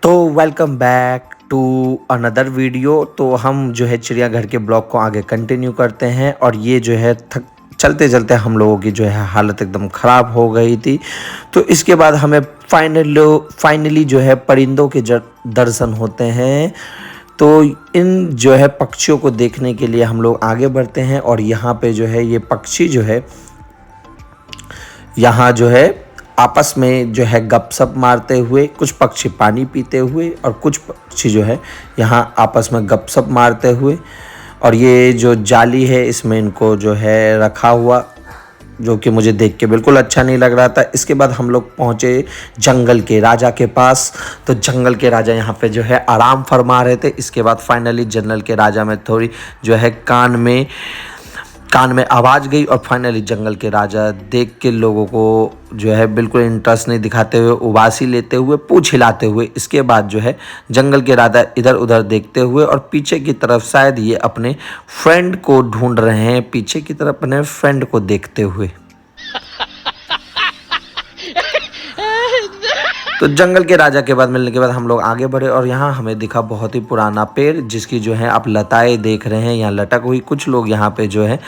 तो welcome back to another video. तो हम जो है चिड़ियाघर के ब्लॉग को आगे कंटिन्यू करते हैं। और ये जो है चलते चलते हम लोगों की जो है हालत एकदम ख़राब हो गई थी। तो इसके बाद हमें फाइनली जो है परिंदों के दर्शन होते हैं। तो इन जो है पक्षियों को देखने के लिए हम लोग आगे बढ़ते हैं। और यहाँ पे जो है ये पक्षी जो है यहाँ जो है आपस में जो है गपशप मारते हुए, कुछ पक्षी पानी पीते हुए और कुछ पक्षी जो है यहाँ आपस में गपशप मारते हुए। और ये जो जाली है इसमें इनको जो है रखा हुआ, जो कि मुझे देख के बिल्कुल अच्छा नहीं लग रहा था। इसके बाद हम लोग पहुँचे जंगल के राजा के पास। तो जंगल के राजा यहाँ पे जो है आराम फरमा रहे थे। इसके बाद फाइनली जंगल के राजा में थोड़ी जो है कान में आवाज़ गई। और फाइनली जंगल के राजा देख के लोगों को जो है बिल्कुल इंटरेस्ट नहीं दिखाते हुए, उबासी लेते हुए, पूँछ हिलाते हुए, इसके बाद जो है जंगल के राजा इधर उधर देखते हुए और पीछे की तरफ शायद ये अपने फ्रेंड को ढूंढ रहे हैं, पीछे की तरफ अपने फ्रेंड को देखते हुए। तो जंगल के राजा के बाद मिलने के बाद हम लोग आगे बढ़े और यहाँ हमें दिखा बहुत ही पुराना पेड़, जिसकी जो है आप लताएं देख रहे हैं यहाँ लटक हुई। कुछ लोग यहाँ पे जो है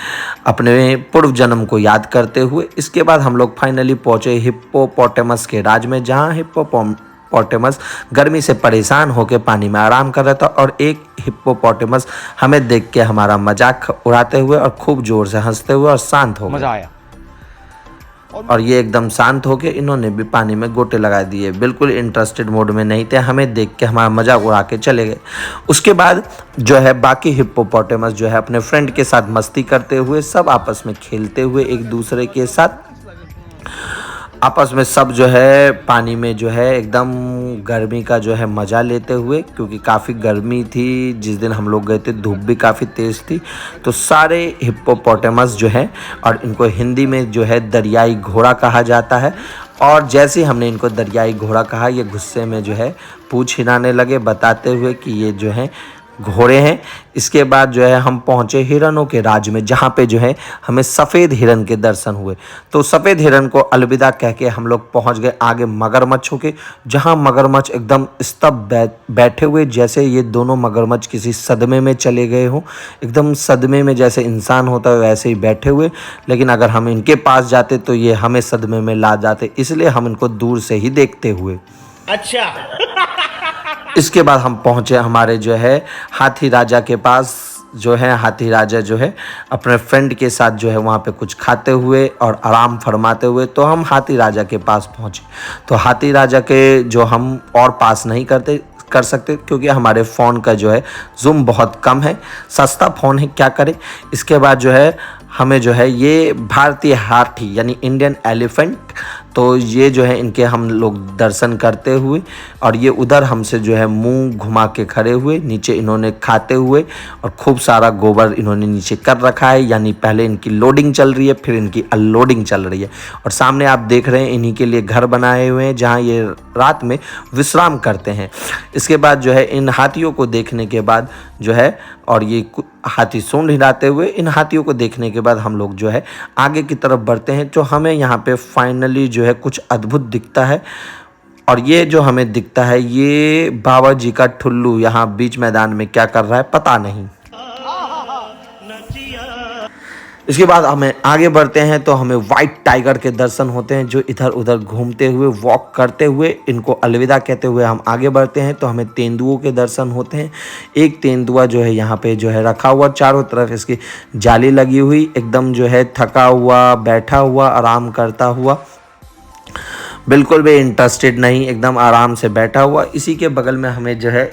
अपने पूर्व जन्म को याद करते हुए। इसके बाद हम लोग फाइनली पहुँचे हिप्पोपोटेमस के राज में, जहाँ हिप्पोपोटेमस गर्मी से परेशान होकर पानी में आराम कर रहा था। और एक हिप्पोपोटेमस हमें देख के हमारा मजाक उड़ाते हुए और खूब जोर से हंसते हुए और शांत हो मजा आया। और ये एकदम शांत होके इन्होंने भी पानी में गोटे लगा दिए, बिल्कुल इंटरेस्टेड मोड में नहीं थे, हमें देख के हमारा मजाक उड़ा के चले गए। उसके बाद जो है बाकी हिप्पोपोटेमस जो है अपने फ्रेंड के साथ मस्ती करते हुए, सब आपस में खेलते हुए एक दूसरे के साथ आपस में सब जो है पानी में जो है एकदम गर्मी का जो है मज़ा लेते हुए, क्योंकि काफ़ी गर्मी थी जिस दिन हम लोग गए थे, धूप भी काफ़ी तेज़ थी। तो सारे हिप्पोपोटेमस जो है, और इनको हिंदी में जो है दरियाई घोड़ा कहा जाता है। और जैसे ही हमने इनको दरियाई घोड़ा कहा, ये गुस्से में जो है पूँछ हिलाने लगे, बताते हुए कि ये जो है घोड़े हैं। इसके बाद जो है हम पहुँचे हिरणों के राज में, जहाँ पे जो है हमें सफ़ेद हिरण के दर्शन हुए। तो सफ़ेद हिरण को अलविदा कह के हम लोग पहुँच गए आगे मगरमच्छों के, जहाँ मगरमच्छ एकदम स्तब्ध बैठे हुए, जैसे ये दोनों मगरमच्छ किसी सदमे में चले गए हों। एकदम सदमे में जैसे इंसान होता है वैसे ही बैठे हुए। लेकिन अगर हम इनके पास जाते तो ये हमें सदमे में ला जाते, इसलिए हम इनको दूर से ही देखते हुए। अच्छा। इसके बाद हम पहुँचे हमारे जो है हाथी राजा के पास। जो है हाथी राजा जो है अपने फ्रेंड के साथ जो है वहाँ पे कुछ खाते हुए और आराम फरमाते हुए, तो हम हाथी राजा के पास पहुँचे। तो हाथी राजा के जो हम और पास नहीं कर सकते, क्योंकि हमारे फ़ोन का जो है जूम बहुत कम है, सस्ता फ़ोन है, क्या करें। इसके बाद जो है हमें जो है ये भारतीय हाथी यानी इंडियन एलिफेंट, तो ये जो है इनके हम लोग दर्शन करते हुए, और ये उधर हमसे जो है मुंह घुमा के खड़े हुए, नीचे इन्होंने खाते हुए और खूब सारा गोबर इन्होंने नीचे कर रखा है। यानी पहले इनकी लोडिंग चल रही है, फिर इनकी अनलोडिंग चल रही है। और सामने आप देख रहे हैं इन्हीं के लिए घर बनाए हुए हैं, जहाँ ये रात में विश्राम करते हैं। इसके बाद जो है इन हाथियों को देखने के बाद जो है, और ये हाथी सूंड हिलाते हुए, इन हाथियों को देखने के बाद हम लोग जो है आगे की तरफ बढ़ते हैं। तो हमें यहाँ पे फाइनली जो है कुछ अद्भुत दिखता है। और ये जो हमें दिखता है, ये बाबा जी का ठुल्लू यहाँ बीच मैदान में क्या कर रहा है पता नहीं। इसके बाद हमें आगे बढ़ते हैं तो हमें वाइट टाइगर के दर्शन होते हैं, जो इधर उधर घूमते हुए, वॉक करते हुए, इनको अलविदा कहते हुए हम आगे बढ़ते हैं। तो हमें तेंदुओं के दर्शन होते हैं। एक तेंदुआ जो है यहाँ पे जो है रखा हुआ, चारों तरफ इसकी जाली लगी हुई, एकदम जो है थका हुआ, बैठा हुआ, आराम करता हुआ, बिल्कुल भी इंटरेस्टेड नहीं, एकदम आराम से बैठा हुआ। इसी के बगल में हमें जो है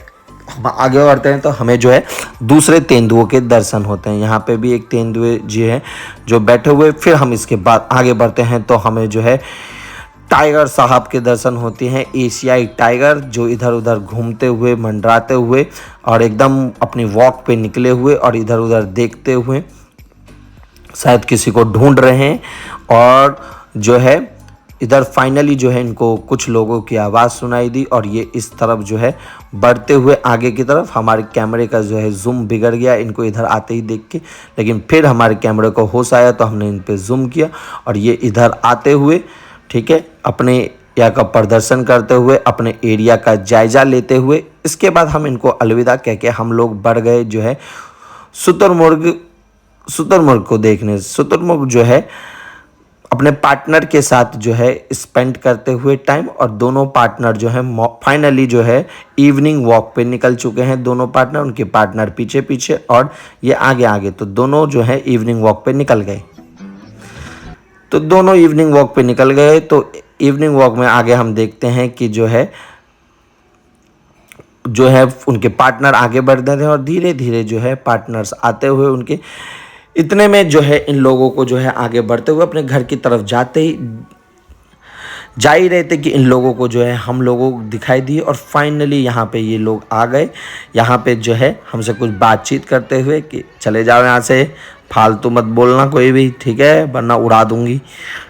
हम आगे बढ़ते हैं तो हमें जो है दूसरे तेंदुओं के दर्शन होते हैं। यहाँ पे भी एक तेंदुए जी है जो बैठे हुए। फिर हम इसके बाद आगे बढ़ते हैं तो हमें जो है टाइगर साहब के दर्शन होते हैं, एशियाई टाइगर, जो इधर उधर घूमते हुए, मंडराते हुए और एकदम अपनी वॉक पे निकले हुए और इधर उधर देखते हुए शायद किसी को ढूंढ रहे हैं। और जो है इधर फाइनली जो है इनको कुछ लोगों की आवाज़ सुनाई दी और ये इस तरफ जो है बढ़ते हुए आगे की तरफ। हमारे कैमरे का जो है जूम बिगड़ गया इनको इधर आते ही देख के, लेकिन फिर हमारे कैमरे को होश आया तो हमने इन पे जूम किया और ये इधर आते हुए, ठीक है, अपने या का प्रदर्शन करते हुए, अपने एरिया का जायजा लेते हुए, इसके बाद हम इनको अलविदा कह के हम लोग बढ़ गए जो है शुतुरमुर्ग को देखने। शुतुरमुर्ग जो है अपने पार्टनर के साथ जो है स्पेंड करते हुए टाइम, और दोनों पार्टनर जो है फाइनली जो है इवनिंग वॉक पे निकल चुके हैं। दोनों पार्टनर, उनके पार्टनर पीछे पीछे और ये आगे आगे, तो दोनों जो है इवनिंग वॉक पे निकल गए। तो दोनों इवनिंग वॉक पे निकल गए। तो इवनिंग वॉक में आगे हम देखते हैं कि जो है उनके पार्टनर आगे बढ़ रहे थे और धीरे धीरे जो है पार्टनर्स आते हुए उनके, इतने में जो है इन लोगों को जो है आगे बढ़ते हुए अपने घर की तरफ जा ही रहे थे कि इन लोगों को जो है हम लोगों को दिखाई दिए, और फाइनली यहाँ पे ये लोग आ गए। यहाँ पे जो है हमसे कुछ बातचीत करते हुए कि चले जाओ यहाँ से, फालतू मत बोलना कोई भी, ठीक है, वरना उड़ा दूंगी,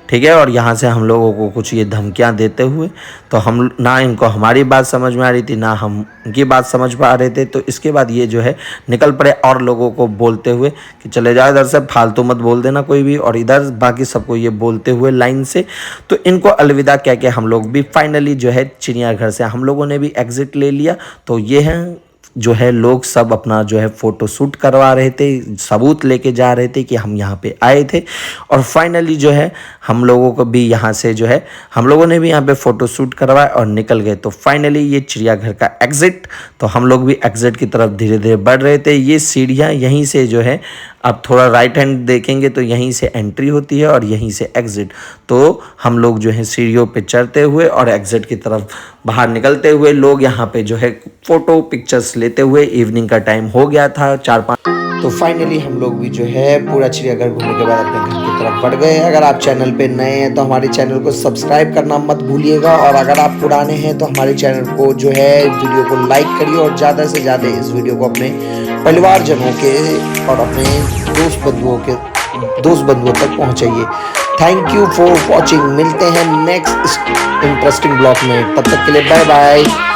ठीक है। और यहाँ से हम लोगों को कुछ ये धमकियाँ देते हुए, तो हम ना इनको हमारी बात समझ में आ रही थी, ना हम उनकी बात समझ पा रहे थे। तो इसके बाद ये जो है निकल पड़े और लोगों को बोलते हुए कि चले जाओ इधर से, फालतू मत बोल देना कोई भी, और इधर बाकी सबको ये बोलते हुए लाइन से। तो इनको अलविदा कह के हम लोग भी फाइनली जो है चिड़ियाघर से हम लोगों ने भी एग्ज़िट ले लिया। तो ये है जो है लोग सब अपना जो है फ़ोटो शूट करवा रहे थे, सबूत लेके जा रहे थे कि हम यहाँ पे आए थे। और फाइनली जो है हम लोगों को भी यहाँ से जो है हम लोगों ने भी यहाँ पे फ़ोटो शूट करवाया और निकल गए। तो फाइनली ये चिड़ियाघर का एग्ज़िट, तो हम लोग भी एग्ज़िट की तरफ धीरे धीरे बढ़ रहे थे। ये सीढ़ियाँ यहीं से जो है, अब थोड़ा राइट हैंड देखेंगे तो यहीं से एंट्री होती है और यहीं से एग्ज़िट। तो हम लोग जो है सीढ़ियों पे चढ़ते हुए और एग्ज़िट की तरफ बाहर निकलते हुए लोग यहाँ पे जो है फ़ोटो पिक्चर्स लेते हुए, इवनिंग का टाइम हो गया था 4-5। तो फाइनली हम लोग भी जो है पूरा चिड़ियाघर घूमने के बाद अपने घर की तरफ बढ़ गए। अगर आप चैनल पे नए हैं तो हमारे चैनल को सब्सक्राइब करना मत भूलिएगा, और अगर आप पुराने हैं तो हमारे चैनल को जो है वीडियो को लाइक करिए और ज़्यादा से ज़्यादा इस वीडियो को अपने परिवारजनों के और अपने दोस्त बंधुओं तक पहुँचाइए। Thank you for watching. मिलते हैं नेक्स्ट इंटरेस्टिंग ब्लॉग में, तब तक के लिए बाय बाय।